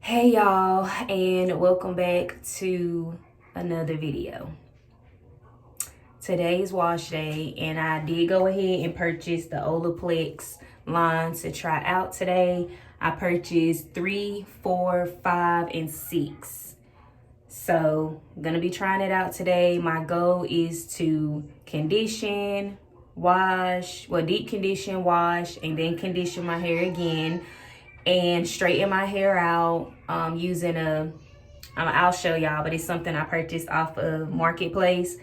Hey y'all, and welcome back to another video. Today's wash day, and I did go ahead and purchase the Olaplex line to try out today. I purchased 3, 4, 5, and 6. So I'm gonna be trying it out today. My goal is to condition, wash, deep condition, wash, and then condition my hair again and straighten my hair out using I'll show y'all, but it's something I purchased off of Marketplace,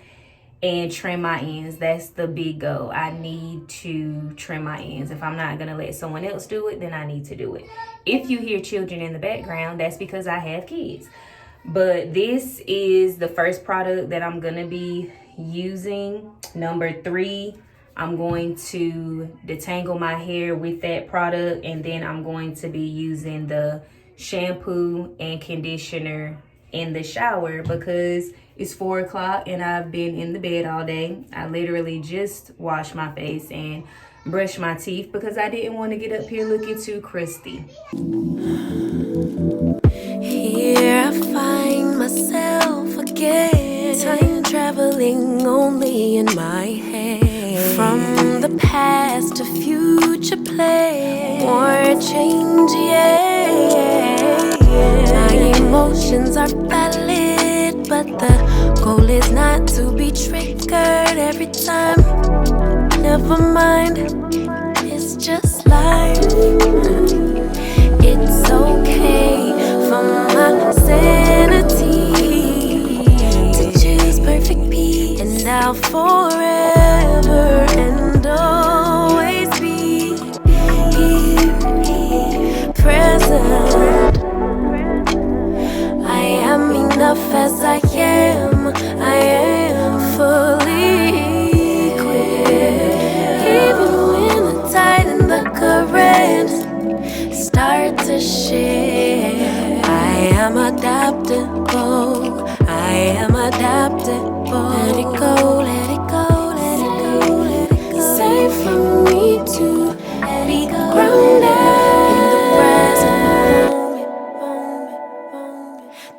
and trim my ends. That's the big goal. I need to trim my ends. If I'm not gonna let someone else do it, then I need to do it. If you hear children in the background, that's because I have kids. But this is the first product that I'm gonna be using. Number 3, I'm going to detangle my hair with that product, and then I'm going to be using the shampoo and conditioner in the shower because it's 4 o'clock and I've been in the bed all day. I literally just washed my face and brushed my teeth because I didn't want to get up here looking too crusty. Here I find myself again, time traveling only in my head. From the past to future play, or change, yeah. My emotions are valid, but the goal is not to be triggered every time. Never mind, it's just life. It's okay for my sanity to choose perfect peace, and I'll forever and always be here, present. I am enough as I am. I am fully equipped, even when the tide and the current start to shift. I am adaptable. I am adaptable. Let it go, let it go, let it go, let it go. It's safe for me to be grounded in the present moment.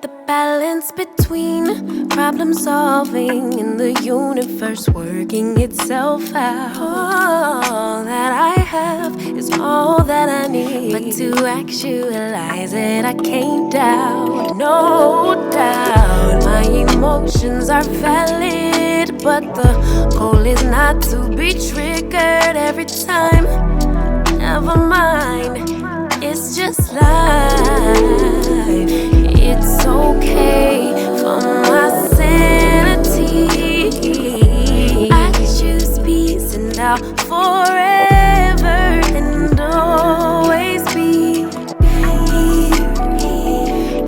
The balance between problem solving and the universe working itself out. All that I have is all that I need, but to actualize it I can't doubt, no doubt. My emotions are valid, but the goal is not to be triggered every time. Never mind, it's just life. It's okay for my sanity. I choose peace, and I'll forever and always be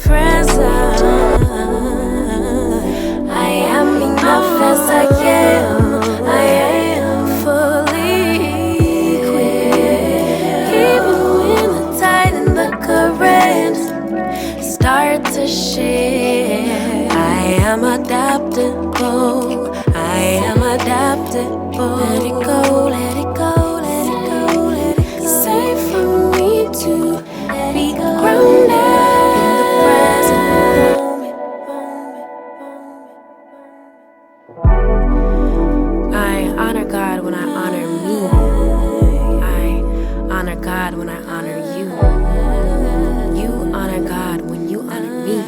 present. I am enough as I am. I am fully equipped, even when the tide and the current start to shift. I am adaptable. I am adaptable. Let it go, let it go, let it go, let it go. It's safe for me to be grounded in the present moment. I honor God when I honor me. I honor God when I honor you. You honor God when you honor me.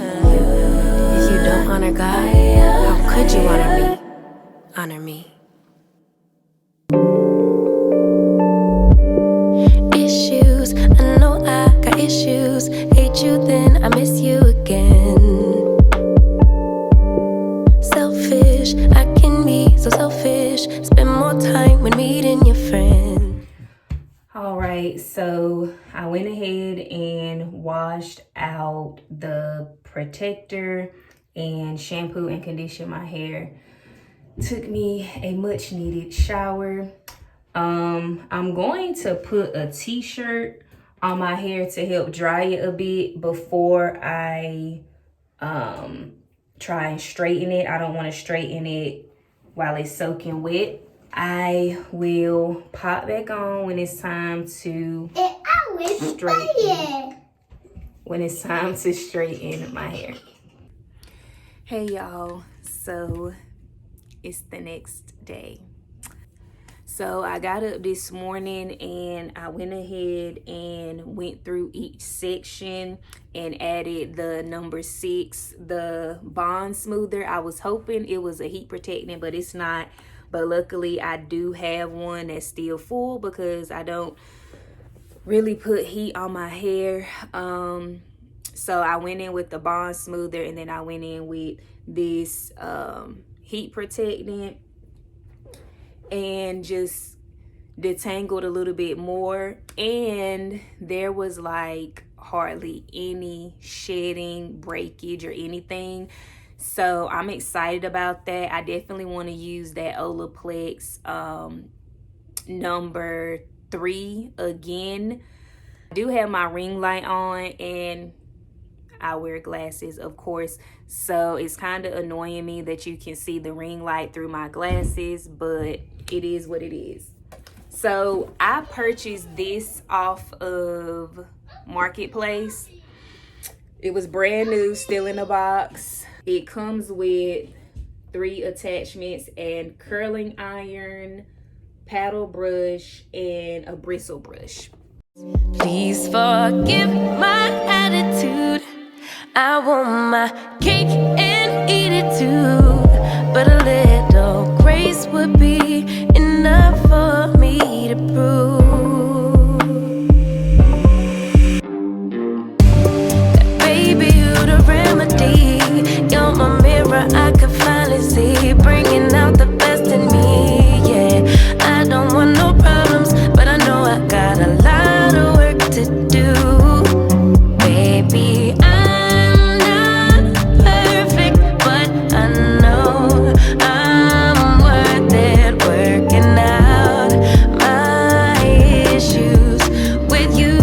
If you don't honor God, how could you honor me? Honor me. Issues, I know I got issues. Hate you, then I miss you again. Selfish, I can be so selfish. Spend more time when meeting your friend. Alright, so I went ahead and washed out the protector and shampoo and conditioned my hair. Took me a much needed shower. I'm going to put a t-shirt on my hair to help dry it a bit before I try and straighten it. I don't want to straighten it while it's soaking wet. I will pop back on when it's time to straighten. when it's time to straighten my hair. Hey y'all, so it's the next day. So I got up this morning and I went ahead and went through each section and added the number 6, the bond smoother. I was hoping it was a heat protectant, but it's not. But luckily I do have one that's still full because I don't really put heat on my hair. So I went in with the bond smoother, and then I went in with this heat protectant and just detangled a little bit more, and there was like hardly any shedding, breakage, or anything. So I'm excited about that. I definitely want to use that Olaplex number 3 again. I do have my ring light on and I wear glasses, of course, so it's kind of annoying me that you can see the ring light through my glasses, but it is what it is. So I purchased this off of Marketplace. It was brand new, still in the box. It comes with 3 attachments and curling iron, paddle brush, and a bristle brush. Please forgive my attitude. I want my cake and eat it too, but a little grace would be enough for me to prove that baby you the remedy. You're my mirror, I can finally see, bringing out the best in me. Yeah, I don't want no problems, but I know I got a lot of work to do. Baby, I'm not perfect, but I know I'm worth it, working out my issues with you,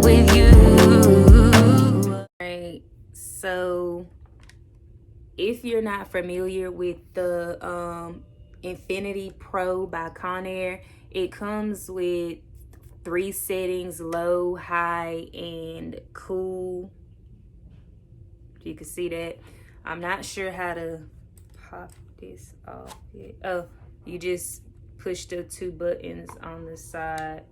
with you. Alright, so if you're not familiar with the Infiniti Pro by Conair, it comes with 3 settings: low, high, and cool. You can see that. I'm not sure how to pop this off yet. Oh, you just push the 2 buttons on the side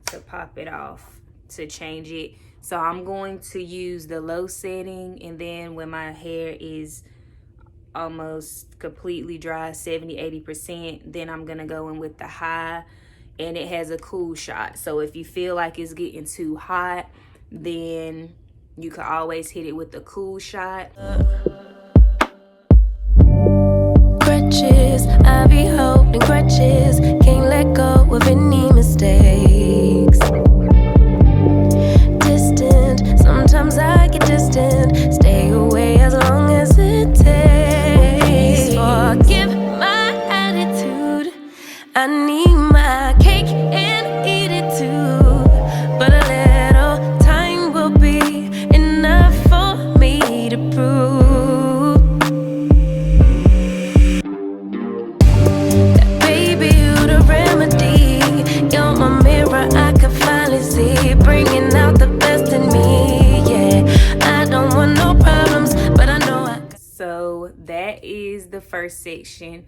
to pop it off to change it. So I'm going to use the low setting, and then when my hair is almost completely dry, 70-80%, then I'm gonna go in with the high, and it has a cool shot. So if you feel like it's getting too hot, then you can always hit it with the cool shot. Crutches, I be holding crutches, can't let go of any mistakes. Distant, sometimes I get distant, stay away as long as it takes. Forgive my attitude, I need my cake and eat it too, but a little time will be enough for me to prove that baby you the remedy. You're my mirror, I can finally see, bringing out the best in me. Yeah, I don't want no problems, but I know I. So that is the first section.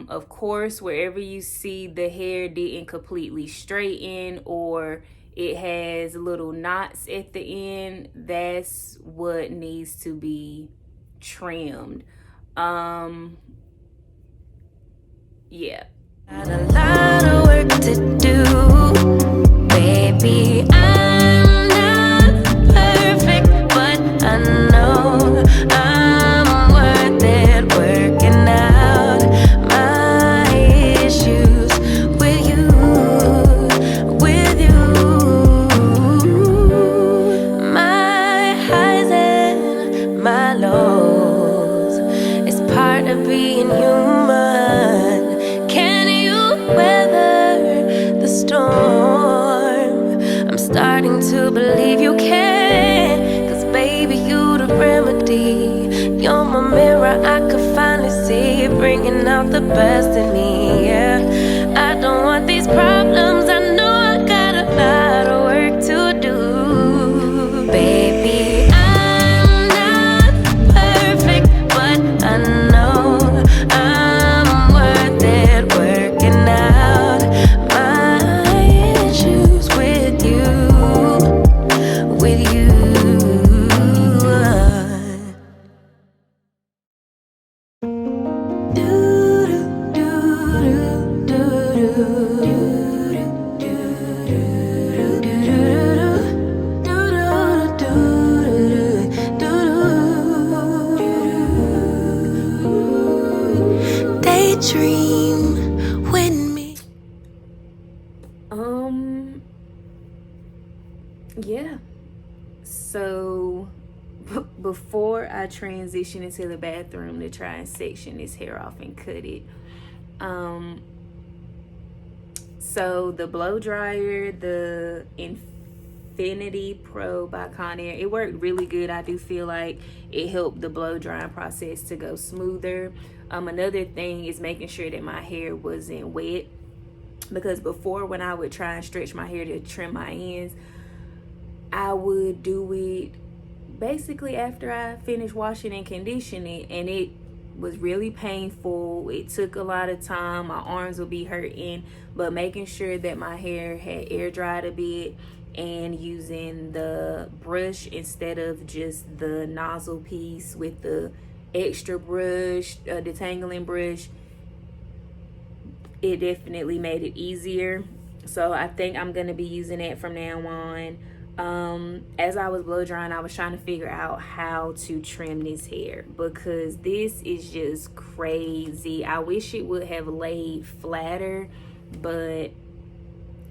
Of course, wherever you see the hair didn't completely straighten or it has little knots at the end, that's what needs to be trimmed. Yeah. Got a lot of work to do, baby. I'm not perfect, but I know I'm worth it, working out my issues with you, with you. My highs and my lows, it's part of being human. Can you weather the storm? I'm starting to believe you can, 'cause baby you the remedy. You're my mirror, I could finally see, bringing out the best in me. Yeah, I don't want these problems, I know I got a lot of work to do. So before I transition into the bathroom to try and section this hair off and cut it, so the blow dryer, the Infiniti Pro by Conair, it worked really good. I do feel like it helped the blow drying process to go smoother. Another thing is making sure that my hair wasn't wet, because before, when I would try and stretch my hair to trim my ends, I would do it basically after I finished washing and conditioning, and it was really painful. It took a lot of time. My arms would be hurting, but making sure that my hair had air dried a bit and using the brush instead of just the nozzle piece with the extra brush, detangling brush, it definitely made it easier. So I think I'm gonna be using it from now on. As I was blow drying, I was trying to figure out how to trim this hair, because this is just crazy. I wish it would have laid flatter, but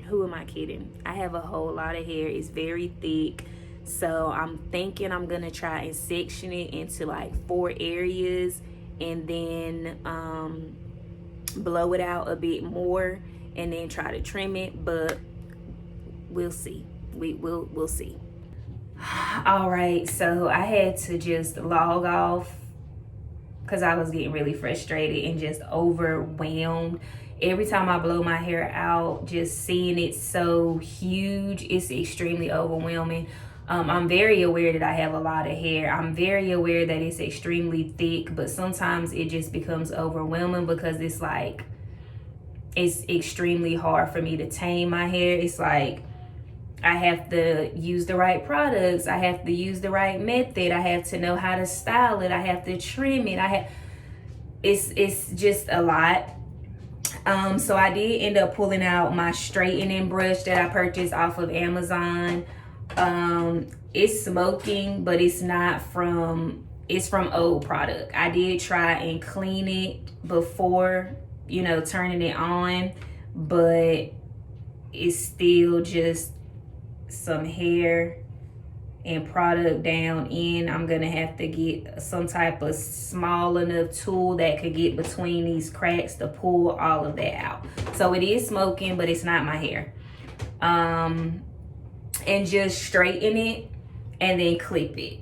who am I kidding? I have a whole lot of hair. It's very thick. So I'm thinking I'm gonna try and section it into like 4 areas and then blow it out a bit more and then try to trim it, but we'll see. We'll see. All right, so I had to just log off because I was getting really frustrated and just overwhelmed. Every time I blow my hair out, just seeing it so huge, it's extremely overwhelming. I'm very aware that I have a lot of hair. I'm very aware that it's extremely thick, but sometimes it just becomes overwhelming because it's like, it's extremely hard for me to tame my hair. It's like, I have to use the right products. I have to use the right method. I have to know how to style it. I have to trim it. It's just a lot. So I did end up pulling out my straightening brush that I purchased off of Amazon. It's smoking, but it's from old product. I did try and clean it before, turning it on, but it's still just some hair and product down in. I'm gonna have to get some type of small enough tool that could get between these cracks to pull all of that out. So it is smoking, but it's not my hair. And just straighten it and then clip it.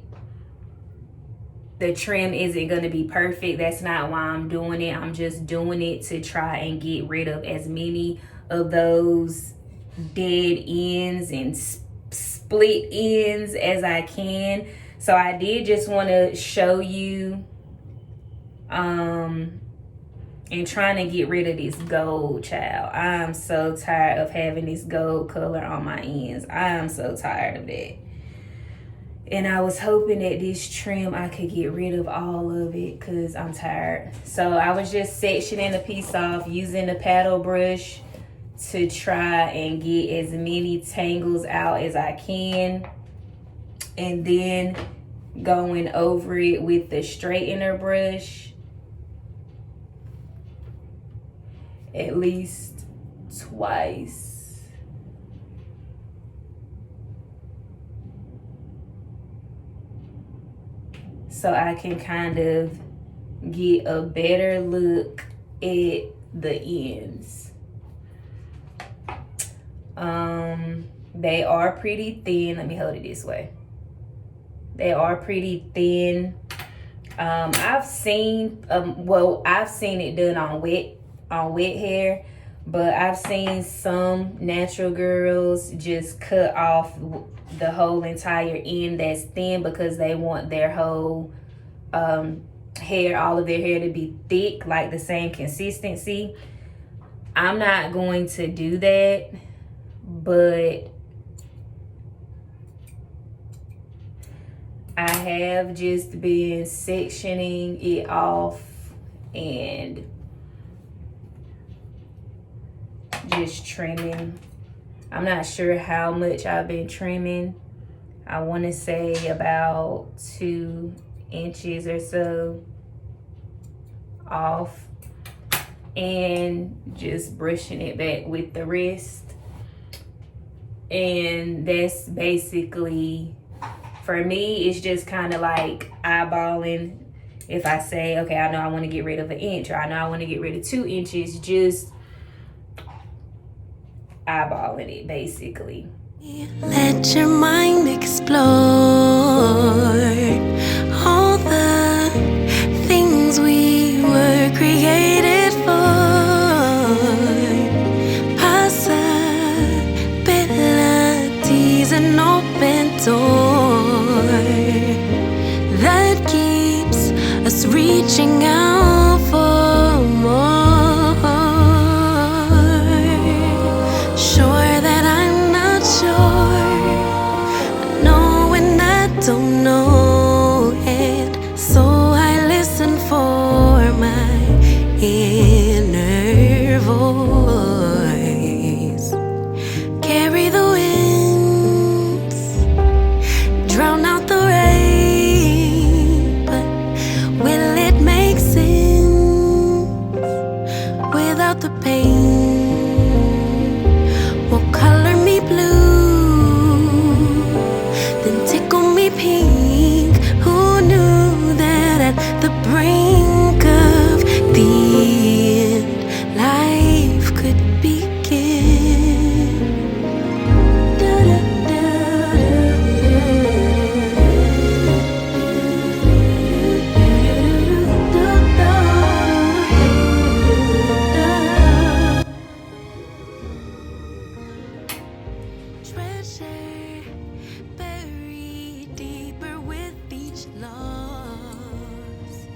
The trim isn't gonna be perfect. That's not why I'm doing it. I'm just doing it to try and get rid of as many of those dead ends and split ends as I can. So I did just want to show you and trying to get rid of this gold, child. I'm so tired of having this gold color on my ends. I am so tired of that. And I was hoping that this trim I could get rid of all of it because I'm tired. So I was just sectioning the piece off using the paddle brush to try and get as many tangles out as I can, and then going over it with the straightener brush at least twice. So I can kind of get a better look at the ends. They are pretty thin. Let me hold it this way. They are pretty thin. I've seen it done on wet hair, but I've seen some natural girls just cut off the whole entire end that's thin because they want their whole hair, all of their hair to be thick, like the same consistency. I'm not going to do that, but I have just been sectioning it off and just trimming. I'm not sure how much I've been trimming. I want to say about 2 inches or so off, and just brushing it back with the wrist. And that's basically For me, it's just kind of like eyeballing. If I say, okay, I know I want to get rid of an inch, or I know I want to get rid of 2 inches, just eyeballing it basically. Let your mind explore all the things we were created for. Possibilities, an open door that keeps us reaching out for more. Sure that I'm not sure, I know when I don't know it, so I listen for my inner voice. Carry the winds, drown out the rain, but will it make sense without the pain? Will color me blue, then tickle me pink. Who knew that at the brink of the end, life could begin? Treasure buried deeper with each loss,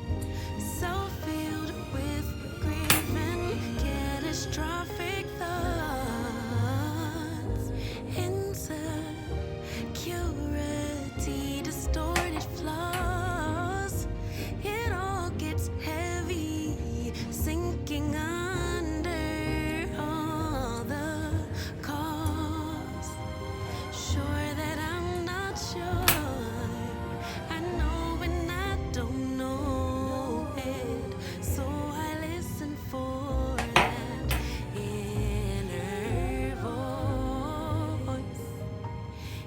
so filled with grief and catastrophic thoughts, insecurity, distorted flaws. It all gets heavy, sinking under all the cost. Sure that I'm not sure, I know when I don't know it, so I listen for that inner voice.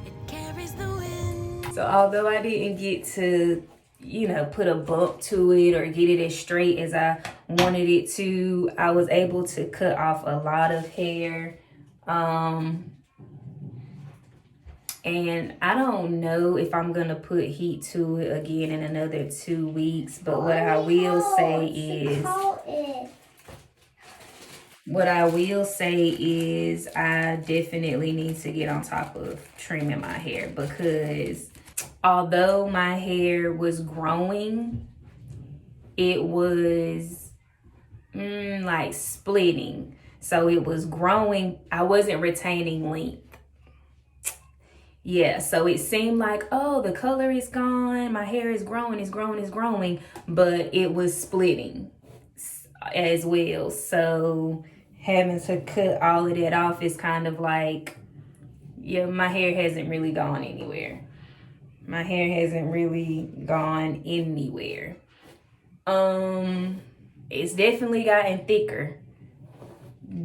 It carries the wind. So although I didn't get to, put a bump to it or get it as straight as I wanted it to, I was able to cut off a lot of hair. And I don't know if I'm gonna put heat to it again in another 2 weeks, but what I will say is I definitely need to get on top of trimming my hair, because although my hair was growing, it was like splitting. So it was growing, I wasn't retaining length. Yeah, so it seemed like, oh, the color is gone, my hair is growing, but it was splitting as well. So having to cut all of that off is kind of like, yeah, my hair hasn't really gone anywhere. It's definitely gotten thicker.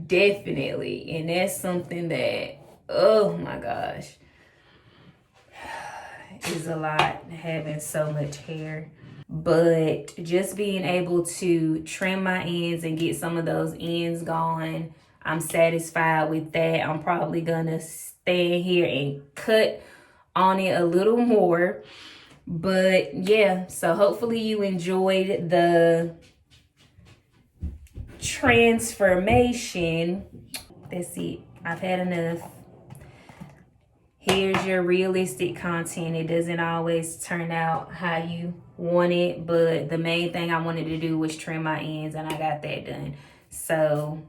Definitely. And that's something that, oh my gosh, is a lot, having so much hair. But just being able to trim my ends and get some of those ends gone, I'm satisfied with that. I'm probably gonna stay here and cut on it a little more. But yeah, so hopefully you enjoyed the transformation. That's it. I've had enough. Here's your realistic content. It doesn't always turn out how you want it, but the main thing I wanted to do was trim my ends, and I got that done. So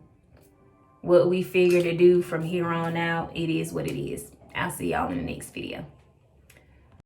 what we figure to do from here on out, it is what it is. I'll see y'all in the next video.